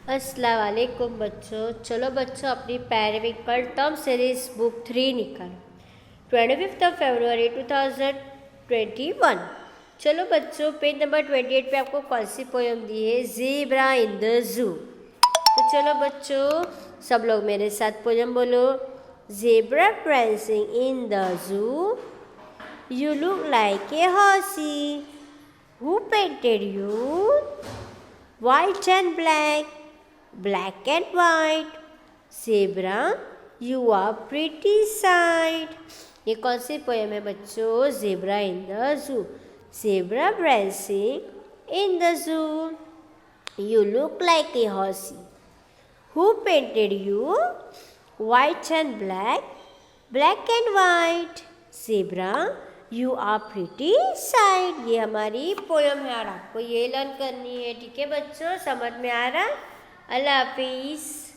अस्सलाम वालेकुम बच्चों। चलो बच्चों, अपनी पैराविकल टर्म सीरीज बुक 3 निकाल 25 फरवरी 2021। चलो बच्चों, पेज नंबर 28 पे आपको कौन सी पोयम दी है? Zebra in the zoo. तो चलो बच्चों, सब लोग मेरे साथ पोयम बोलो। Zebra prancing in the zoo, you look like a horsey. Who painted you? White and black, black and white. Zebra, you are pretty sight. ये कौन सी पोयम है बच्चों? Zebra in the zoo. Zebra prancing in the zoo, you look like a horsey. Who painted you? White and black, black and white. Zebra, you are pretty sight. ये हमारी poem है और आपको ये लर्न करनी है। ठीक है बच्चों, समझ में आ रहा? अल्लाह हाफिज़।